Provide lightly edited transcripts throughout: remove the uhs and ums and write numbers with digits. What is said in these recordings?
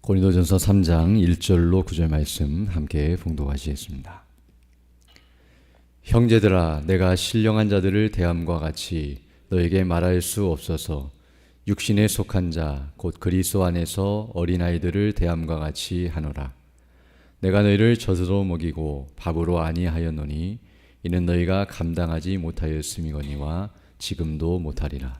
고린도전서 3장 1절로 9절 말씀 함께 봉독하시겠습니다. 형제들아, 내가 신령한 자들을 대함과 같이 너에게 말할 수 없어서 육신에 속한 자 곧 그리스도 안에서 어린아이들을 대함과 같이 하노라. 내가 너희를 젖으로 먹이고 밥으로 아니하였노니 이는 너희가 감당하지 못하였음이거니와 지금도 못하리라.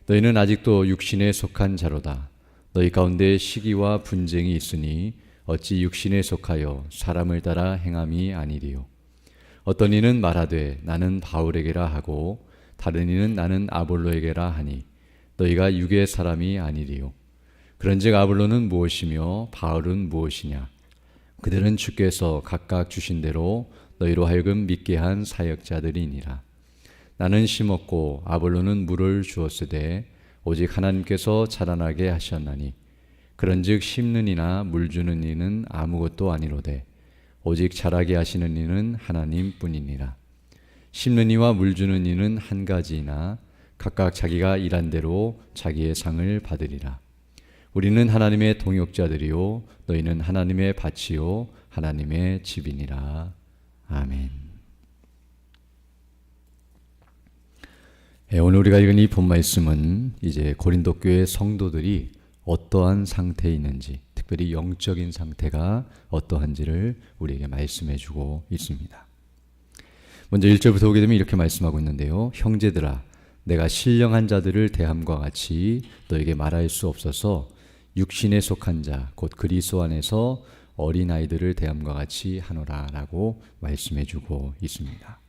너희는 아직도 육신에 속한 자로다. 너희 가운데 시기와 분쟁이 있으니 어찌 육신에 속하여 사람을 따라 행함이 아니리요. 어떤 이는 말하되 나는 바울에게라 하고 다른 이는 나는 아볼로에게라 하니 너희가 육의 사람이 아니리요. 그런즉 아볼로는 무엇이며 바울은 무엇이냐? 그들은 주께서 각각 주신 대로 너희로 하여금 믿게 한 사역자들이니라. 나는 심었고 아볼로는 물을 주었으되 오직 하나님께서 자라나게 하셨나니 그런즉 심는 이나 물 주는 이는 아무것도 아니로되 오직 자라게 하시는 이는 하나님뿐이니라. 심는 이와 물 주는 이는 한 가지이나 각각 자기가 일한 대로 자기의 상을 받으리라. 우리는 하나님의 동역자들이요 너희는 하나님의 밭이요 하나님의 집이니라. 아멘. 오늘 우리가 읽은 이 본 말씀은 이제 고린도 교회 성도들이 어떠한 상태에 있는지, 특별히 영적인 상태가 어떠한지를 우리에게 말씀해 주고 있습니다. 먼저 1절부터 보게 되면 이렇게 말씀하고 있는데요. 형제들아, 내가 신령한 자들을 대함과 같이 너에게 말할 수 없어서 육신에 속한 자 곧 그리스도 안에서 어린아이들을 대함과 같이 하노라 라고 말씀해 주고 있습니다.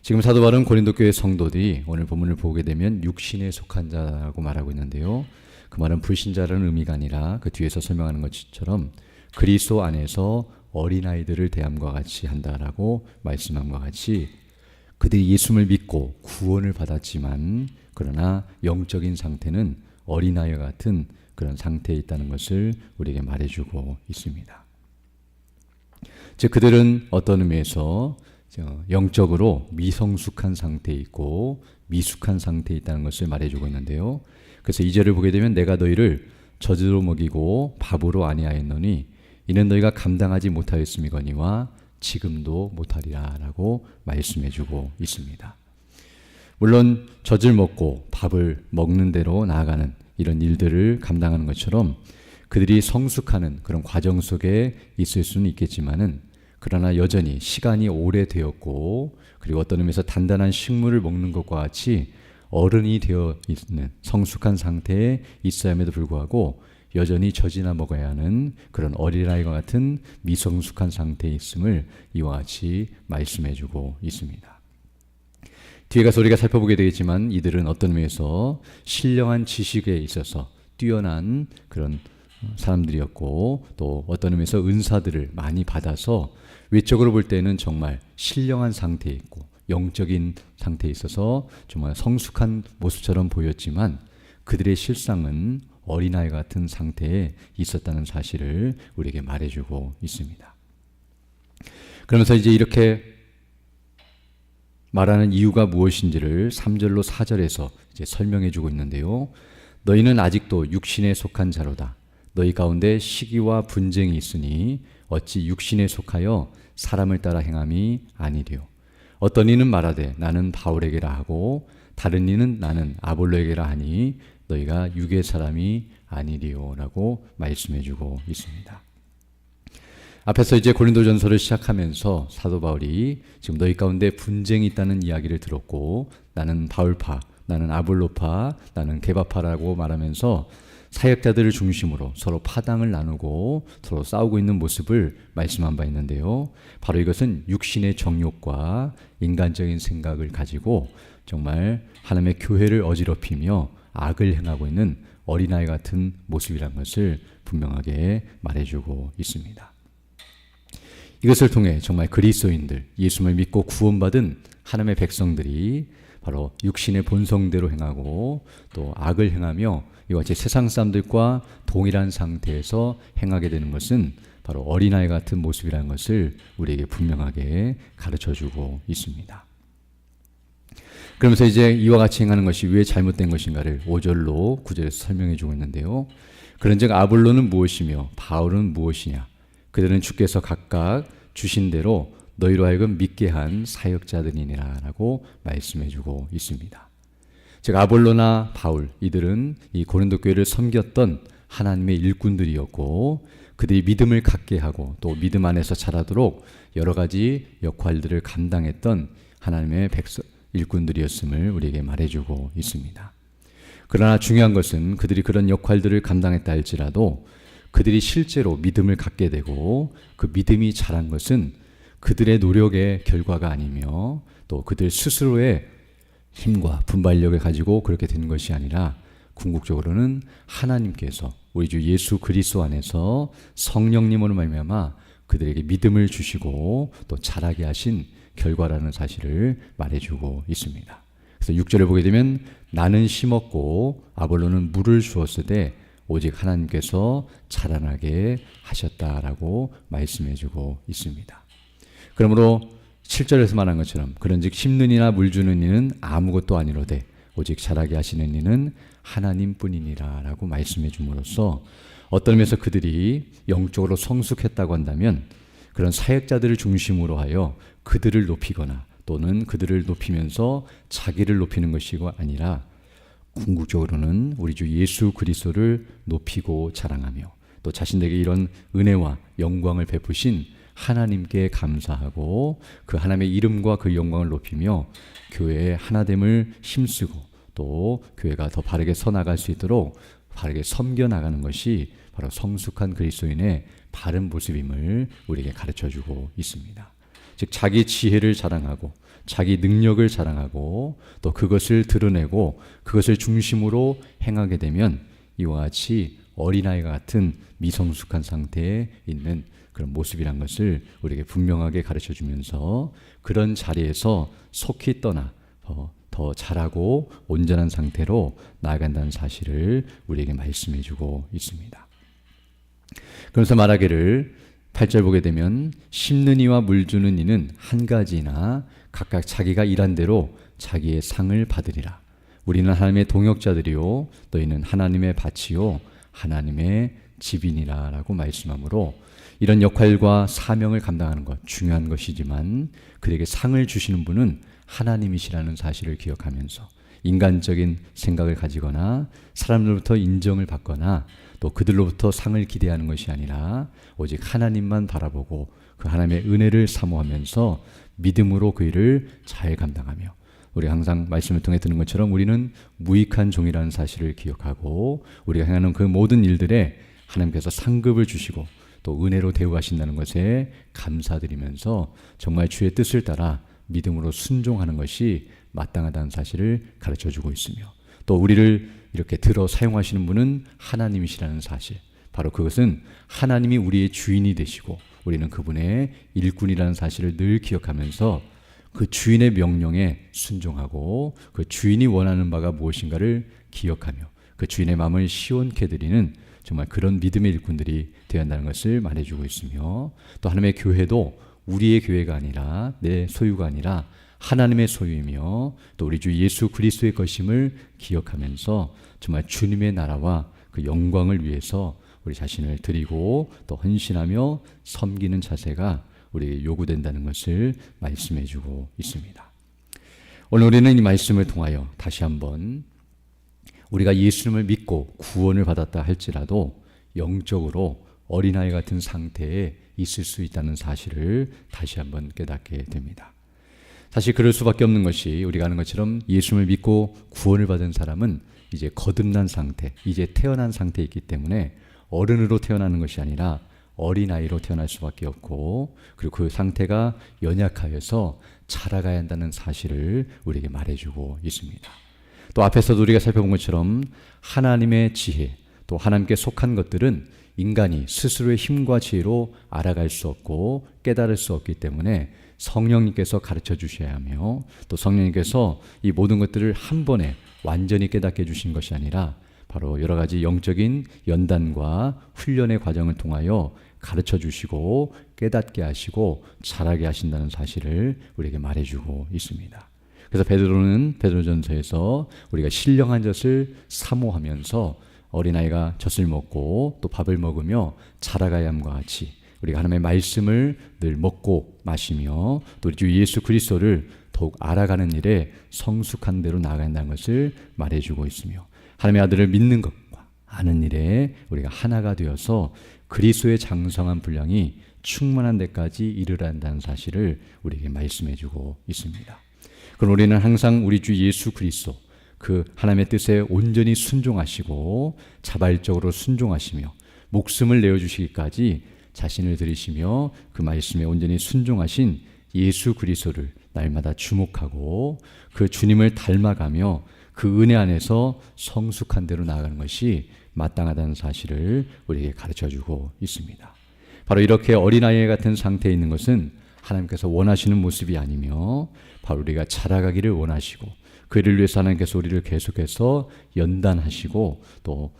지금 사도 바울은 고린도 교회 성도들이 오늘 본문을 보게 되면 육신에 속한 자라고 말하고 있는데요. 그 말은 불신자라는 의미가 아니라 그 뒤에서 설명하는 것처럼 그리스도 안에서 어린아이들을 대함과 같이 한다라고 말씀함과 같이 그들이 예수를 믿고 구원을 받았지만 그러나 영적인 상태는 어린아이와 같은 그런 상태에 있다는 것을 우리에게 말해주고 있습니다. 즉 그들은 어떤 의미에서 영적으로 미성숙한 상태에 있고 미숙한 상태에 있다는 것을 말해주고 있는데요. 그래서 2절을 보게 되면 내가 너희를 젖으로 먹이고 밥으로 아니하였노니 이는 너희가 감당하지 못하였음이거니와 지금도 못하리라 라고 말씀해주고 있습니다. 물론 젖을 먹고 밥을 먹는 대로 나아가는 이런 일들을 감당하는 것처럼 그들이 성숙하는 그런 과정 속에 있을 수는 있겠지만은 그러나 여전히 시간이 오래되었고 그리고 어떤 의미에서 단단한 식물을 먹는 것과 같이 어른이 되어 있는 성숙한 상태에 있어야함에도 불구하고 여전히 젖이나 먹어야 하는 그런 어린아이와 같은 미성숙한 상태에 있음을 이와 같이 말씀해주고 있습니다. 뒤에 가서 우리가 살펴보게 되겠지만 이들은 어떤 의미에서 신령한 지식에 있어서 뛰어난 그런 사람들이었고 또 어떤 의미에서 은사들을 많이 받아서 외적으로 볼 때는 정말 신령한 상태에 있고 영적인 상태에 있어서 정말 성숙한 모습처럼 보였지만 그들의 실상은 어린아이 같은 상태에 있었다는 사실을 우리에게 말해주고 있습니다. 그러면서 이제 이렇게 말하는 이유가 무엇인지를 3절로 4절에서 이제 설명해주고 있는데요. 너희는 아직도 육신에 속한 자로다. 너희 가운데 시기와 분쟁이 있으니 어찌 육신에 속하여 사람을 따라 행함이 아니리요. 어떤 이는 말하되 나는 바울에게라 하고 다른 이는 나는 아볼로에게라 하니 너희가 육의 사람이 아니리요 라고 말씀해주고 있습니다. 앞에서 이제 고린도전서를 시작하면서 사도 바울이 지금 너희 가운데 분쟁이 있다는 이야기를 들었고 나는 바울파, 나는 아볼로파, 나는 게바파라고 말하면서 사역자들을 중심으로 서로 파당을 나누고 서로 싸우고 있는 모습을 말씀한 바 있는데요. 바로 이것은 육신의 정욕과 인간적인 생각을 가지고 정말 하나님의 교회를 어지럽히며 악을 행하고 있는 어린아이 같은 모습이라는 것을 분명하게 말해주고 있습니다. 이것을 통해 정말 그리스도인들, 예수를 믿고 구원받은 하나님의 백성들이 바로 육신의 본성대로 행하고 또 악을 행하며 이와 같이 세상 사람들과 동일한 상태에서 행하게 되는 것은 바로 어린아이 같은 모습이라는 것을 우리에게 분명하게 가르쳐주고 있습니다. 그러면서 이제 이와 같이 행하는 것이 왜 잘못된 것인가를 5절로 9절에서 설명해 주고 있는데요. 그런즉 아볼로는 무엇이며 바울은 무엇이냐? 그들은 주께서 각각 주신 대로 너희로 하여금 믿게 한 사역자들이니라 라고 말씀해주고 있습니다. 즉 아볼로나 바울 이들은 이 고린도 교회를 섬겼던 하나님의 일꾼들이었고 그들이 믿음을 갖게 하고 또 믿음 안에서 자라도록 여러 가지 역할들을 감당했던 하나님의 일꾼들이었음을 우리에게 말해주고 있습니다. 그러나 중요한 것은 그들이 그런 역할들을 감당했다 할지라도 그들이 실제로 믿음을 갖게 되고 그 믿음이 자란 것은 그들의 노력의 결과가 아니며 또 그들 스스로의 힘과 분발력을 가지고 그렇게 된 것이 아니라 궁극적으로는 하나님께서 우리 주 예수 그리스도 안에서 성령님으로 말미암아 그들에게 믿음을 주시고 또 자라게 하신 결과라는 사실을 말해주고 있습니다. 그래서 6절을 보게 되면 나는 심었고 아볼로는 물을 주었으되 오직 하나님께서 자라나게 하셨다라고 말씀해주고 있습니다. 그러므로 7절에서 말한 것처럼 그런즉 심는 이나 물 주는 이는 아무것도 아니로되 오직 자라게 하시는 이는 하나님뿐이니라 라고 말씀해 줌으로써 어떤 면에서 그들이 영적으로 성숙했다고 한다면 그런 사역자들을 중심으로 하여 그들을 높이거나 또는 그들을 높이면서 자기를 높이는 것이 아니라 궁극적으로는 우리 주 예수 그리스도를 높이고 자랑하며 또 자신에게 이런 은혜와 영광을 베푸신 하나님께 감사하고 그 하나님의 이름과 그 영광을 높이며 교회의 하나됨을 힘쓰고 또 교회가 더 바르게 서나갈 수 있도록 바르게 섬겨나가는 것이 바로 성숙한 그리스도인의 바른 모습임을 우리에게 가르쳐주고 있습니다. 즉 자기 지혜를 자랑하고 자기 능력을 자랑하고 또 그것을 드러내고 그것을 중심으로 행하게 되면 이와 같이 어린아이가 같은 미성숙한 상태에 있는 그런 모습이란 것을 우리에게 분명하게 가르쳐주면서 그런 자리에서 속히 떠나 더 잘하고 온전한 상태로 나아간다는 사실을 우리에게 말씀해주고 있습니다. 그래서 말하기를 8절 보게 되면 심는 이와 물 주는 이는 한 가지나 각각 자기가 일한 대로 자기의 상을 받으리라. 우리는 하나님의 동역자들이요 너희는 하나님의 밭이요 하나님의 집이니라 라고 말씀하므로 이런 역할과 사명을 감당하는 것 중요한 것이지만 그에게 상을 주시는 분은 하나님이시라는 사실을 기억하면서 인간적인 생각을 가지거나 사람들로부터 인정을 받거나 또 그들로부터 상을 기대하는 것이 아니라 오직 하나님만 바라보고 그 하나님의 은혜를 사모하면서 믿음으로 그 일을 잘 감당하며 우리 항상 말씀을 통해 듣는 것처럼 우리는 무익한 종이라는 사실을 기억하고 우리가 행하는 그 모든 일들에 하나님께서 상급을 주시고 또 은혜로 대우하신다는 것에 감사드리면서 정말 주의 뜻을 따라 믿음으로 순종하는 것이 마땅하다는 사실을 가르쳐주고 있으며 또 우리를 이렇게 들어 사용하시는 분은 하나님이시라는 사실, 바로 그것은 하나님이 우리의 주인이 되시고 우리는 그분의 일꾼이라는 사실을 늘 기억하면서 그 주인의 명령에 순종하고 그 주인이 원하는 바가 무엇인가를 기억하며 그 주인의 마음을 시원케 드리는 정말 그런 믿음의 일꾼들이 되어야 한다는 것을 말해주고 있으며 또 하나님의 교회도 우리의 교회가 아니라 내 소유가 아니라 하나님의 소유이며 또 우리 주 예수 그리스도의 것임을 기억하면서 정말 주님의 나라와 그 영광을 위해서 우리 자신을 드리고 또 헌신하며 섬기는 자세가 우리에게 요구된다는 것을 말씀해 주고 있습니다. 오늘 우리는 이 말씀을 통하여 다시 한번 우리가 예수님을 믿고 구원을 받았다 할지라도 영적으로 어린아이 같은 상태에 있을 수 있다는 사실을 다시 한번 깨닫게 됩니다. 사실 그럴 수밖에 없는 것이 우리가 아는 것처럼 예수님을 믿고 구원을 받은 사람은 이제 거듭난 상태, 이제 태어난 상태에 있기 때문에 어른으로 태어나는 것이 아니라 어린아이로 태어날 수밖에 없고 그리고 그 상태가 연약하여서 자라가야 한다는 사실을 우리에게 말해주고 있습니다. 또 앞에서도 우리가 살펴본 것처럼 하나님의 지혜, 또 하나님께 속한 것들은 인간이 스스로의 힘과 지혜로 알아갈 수 없고 깨달을 수 없기 때문에 성령님께서 가르쳐 주셔야 하며 또 성령님께서 이 모든 것들을 한 번에 완전히 깨닫게 해주신 것이 아니라 바로 여러 가지 영적인 연단과 훈련의 과정을 통하여 가르쳐 주시고 깨닫게 하시고 자라게 하신다는 사실을 우리에게 말해주고 있습니다. 그래서 베드로는 베드로전서에서 우리가 신령한 젖을 사모하면서 어린아이가 젖을 먹고 또 밥을 먹으며 자라가야 함과 같이 우리가 하나님의 말씀을 늘 먹고 마시며 또 우리 주 예수 그리스도를 더욱 알아가는 일에 성숙한 대로 나아간다는 것을 말해주고 있으며, 하나님의 아들을 믿는 것과 아는 일에 우리가 하나가 되어서 그리스도의 장성한 분량이 충만한 데까지 이르러 한다는 사실을 우리에게 말씀해주고 있습니다. 그럼 우리는 항상 우리 주 예수 그리스도 그 하나님의 뜻에 온전히 순종하시고 자발적으로 순종하시며 목숨을 내어주시기까지 자신을 들이시며 그 말씀에 온전히 순종하신 예수 그리스도를 날마다 주목하고 그 주님을 닮아가며 그 은혜 안에서 성숙한 대로 나아가는 것이 마땅하다는 사실을 우리에게 가르쳐주고 있습니다. 바로 이렇게 어린아이 같은 상태에 있는 것은 하나님께서 원하시는 모습이 아니며 바로 우리가 자라가기를 원하시고 그를 위해서 하나님께서 우리를 계속해서 연단하시고 또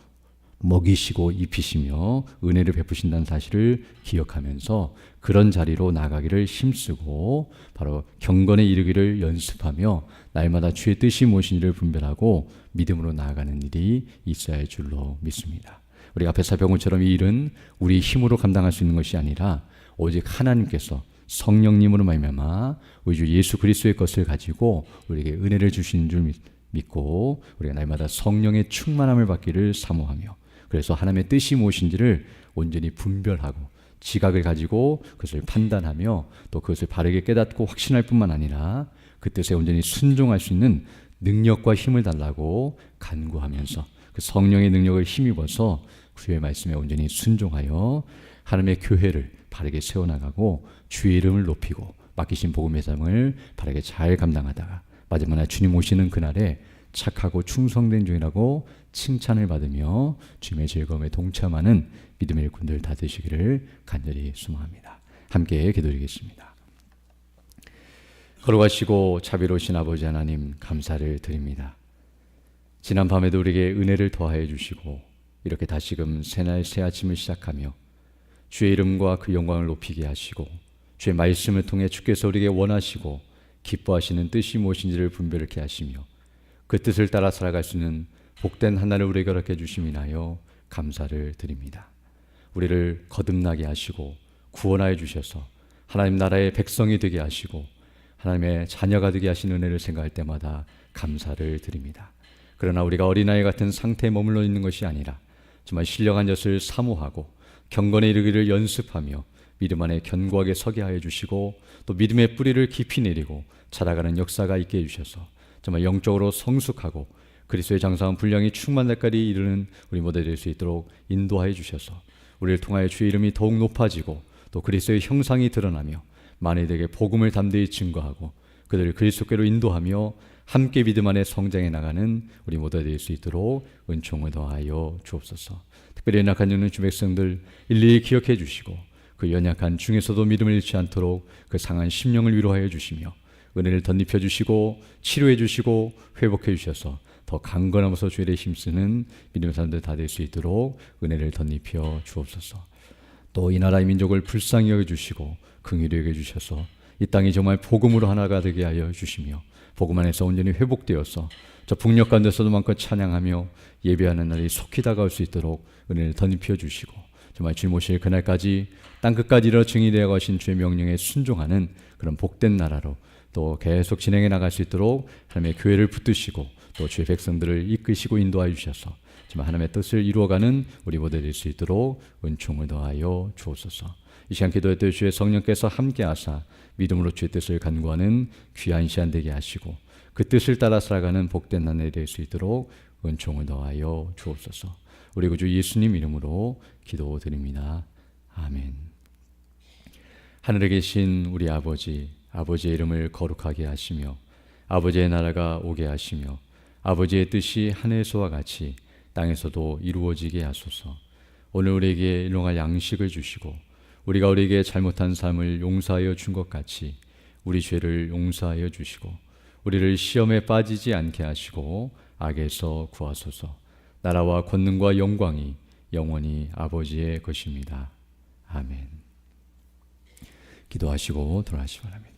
먹이시고 입히시며 은혜를 베푸신다는 사실을 기억하면서 그런 자리로 나가기를 힘쓰고 바로 경건에 이르기를 연습하며 날마다 주의 뜻이 무엇인지를 분별하고 믿음으로 나아가는 일이 있어야 할 줄로 믿습니다. 우리 앞에 살펴본 것처럼 이 일은 우리 힘으로 감당할 수 있는 것이 아니라 오직 하나님께서 성령님으로 말미암아 우리 주 예수 그리스도의 것을 가지고 우리에게 은혜를 주시는 줄 믿고 우리가 날마다 성령의 충만함을 받기를 사모하며, 그래서 하나님의 뜻이 무엇인지를 온전히 분별하고 지각을 가지고 그것을 판단하며 또 그것을 바르게 깨닫고 확신할 뿐만 아니라 그 뜻에 온전히 순종할 수 있는 능력과 힘을 달라고 간구하면서 그 성령의 능력을 힘입어서 주의 말씀에 온전히 순종하여 하나님의 교회를 바르게 세워나가고 주의 이름을 높이고 맡기신 복음의 삶을 바르게 잘 감당하다가 마지막 날 주님 오시는 그날에 착하고 충성된 종이라고 칭찬을 받으며 주님의 즐거움에 동참하는 믿음의 일꾼들 다 되시기를 간절히 소망합니다. 함께 기도드리겠습니다. 걸어가시고 자비로우신 아버지 하나님, 감사를 드립니다. 지난 밤에도 우리에게 은혜를 더하여 주시고 이렇게 다시금 새날 새 아침을 시작하며 주의 이름과 그 영광을 높이게 하시고 주의 말씀을 통해 주께서 우리에게 원하시고 기뻐하시는 뜻이 무엇인지를 분별케 하시며 그 뜻을 따라 살아갈 수 있는 복된 하나를 우리에게 허락해 주심이 인하여 감사를 드립니다. 우리를 거듭나게 하시고 구원하여 주셔서 하나님 나라의 백성이 되게 하시고 하나님의 자녀가 되게 하신 은혜를 생각할 때마다 감사를 드립니다. 그러나 우리가 어린아이 같은 상태에 머물러 있는 것이 아니라 정말 신령한 젖을 사모하고 경건에 이르기를 연습하며 믿음 안에 견고하게 서게 하여 주시고 또 믿음의 뿌리를 깊이 내리고 자라가는 역사가 있게 해주셔서 정말 영적으로 성숙하고 그리스도의 장성한 분량이 충만할 때까지 이르는 우리 모두 될 수 있도록 인도하여 주셔서 우리를 통하여 주의 이름이 더욱 높아지고 또 그리스도의 형상이 드러나며 만인에게 복음을 담대히 증거하고 그들을 그리스도께로 인도하며 함께 믿음 안에 성장해 나가는 우리 모두 될 수 있도록 은총을 더하여 주옵소서. 특별히 연약한 있는 주 백성들 일일이 기억해 주시고 그 연약한 중에서도 믿음을 잃지 않도록 그 상한 심령을 위로하여 주시며 은혜를 덧입혀 주시고 치료해 주시고 회복해 주셔서 더 강건하면서 주의 일에 힘쓰는 믿음의 사람들 다 될 수 있도록 은혜를 덧입혀 주옵소서. 또 이 나라의 민족을 불쌍히 여겨주시고 긍휼히 여겨주셔서 이 땅이 정말 복음으로 하나가 되게 하여 주시며 복음 안에서 온전히 회복되어서 저 북녘 가운데서도 마음껏 찬양하며 예배하는 날이 속히 다가올 수 있도록 은혜를 덧입혀 주시고 정말 주님 오실 그날까지 땅끝까지 이르러 증인되어 가신 주의 명령에 순종하는 그런 복된 나라로 또 계속 진행해 나갈 수 있도록 하나님의 교회를 붙드시고 또 주의 백성들을 이끄시고 인도하여 주셔서 정말 하나님의 뜻을 이루어가는 우리 모두 될 수 있도록 은총을 더하여 주옵소서. 이 시간 기도할 때 주의 성령께서 함께하사 믿음으로 주의 뜻을 간구하는 귀한 시간 되게 하시고 그 뜻을 따라 살아가는 복된 날 될 수 있도록 은총을 더하여 주옵소서. 우리 구주 예수님 이름으로 기도드립니다. 아멘. 하늘에 계신 우리 아버지, 아버지의 이름을 거룩하게 하시며 아버지의 나라가 오게 하시며 아버지의 뜻이 하늘에서와 같이 땅에서도 이루어지게 하소서. 오늘 우리에게 일용할 양식을 주시고 우리가 우리에게 잘못한 삶을 용서하여 준 것 같이 우리 죄를 용서하여 주시고 우리를 시험에 빠지지 않게 하시고 악에서 구하소서. 나라와 권능과 영광이 영원히 아버지의 것입니다. 아멘. 기도하시고 돌아가시기 바랍니다.